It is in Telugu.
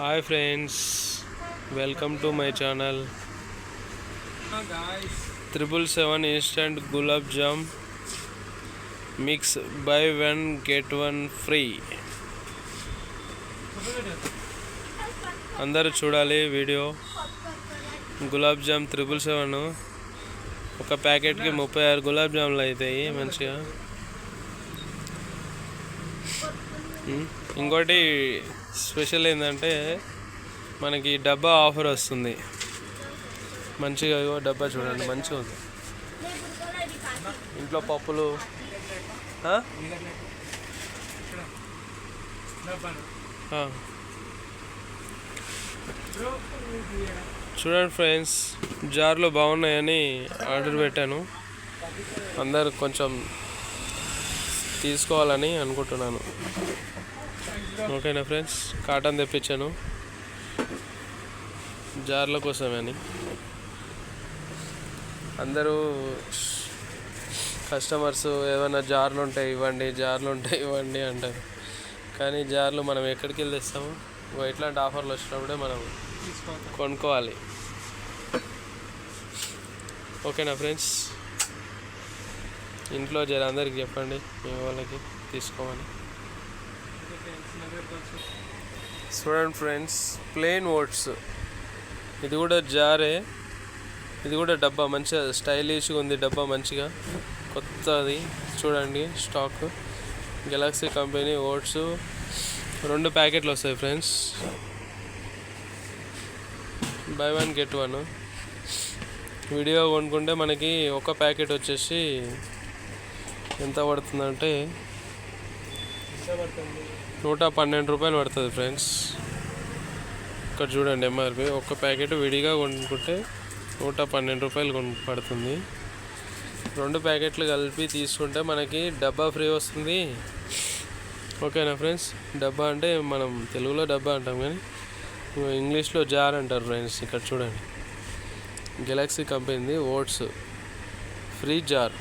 Hi friends, welcome to my channel. 777 instant gulab jam mix, buy one get one free. అందరూ చూడాలి వీడియో. గులాబ్ జామ్ 777 ఒక ప్యాకెట్కి 36 గులాబ్ జాములు అవుతాయి మంచిగా. ఇంకోటి స్పెషల్ ఏంటంటే మనకి డబ్బా ఆఫర్ వస్తుంది మంచిగా. డబ్బా చూడండి మంచిగా ఉంది. ఇంట్లో పప్పులు చూడండి ఫ్రెండ్స్, జార్లు బాగున్నాయని ఆర్డర్ పెట్టాను. అందరు కొంచెం తీసుకోవాలని అనుకుంటున్నాను. ఓకేనా ఫ్రెండ్స్, కాటన్ తెప్పించాను జార్ల కోసమని. అందరూ కస్టమర్స్ ఏమైనా జార్లు ఉంటాయి ఇవ్వండి అంటారు. కానీ జార్లు మనం ఎక్కడికి వెళ్ళి తెస్తాము? ఇట్లాంటి ఆఫర్లు వచ్చినప్పుడే మనం కొనుక్కోవాలి. ఓకేనా ఫ్రెండ్స్, ఇంట్లో అందరికి చెప్పండి మీ వాళ్ళకి తీసుకోమని. చూడండి ఫ్రెండ్స్, ప్లెయిన్ ఓట్స్, ఇది కూడా జారే, ఇది కూడా డబ్బా మంచిగా స్టైలిష్గా ఉంది. డబ్బా మంచిగా కొత్తది చూడండి. స్టాక్ గెలాక్సీ కంపెనీ ఓట్స్ 2 ప్యాకెట్లు వస్తాయి friends. By one get one. విడిగా కొనుక్కుంటే మనకి ఒక ప్యాకెట్ వచ్చేసి ఎంత పడుతుందంటే 112 రూపాయలు పడుతుంది ఫ్రెండ్స్. ఇక్కడ చూడండి ఎంఆర్పి. ఒక ప్యాకెట్ విడిగా కొనుక్కుంటే 112 రూపాయలు పడుతుంది. 2 ప్యాకెట్లు కలిపి తీసుకుంటే మనకి డబ్బా ఫ్రీ వస్తుంది. ఓకేనా ఫ్రెండ్స్, డబ్బా అంటే మనం తెలుగులో డబ్బా అంటాం కానీ ఇంగ్లీష్లో జార్ అంటారు ఫ్రెండ్స్. ఇక్కడ చూడండి, గెలాక్సీ కంపెనీది ఓట్స్ ఫ్రీ జార్.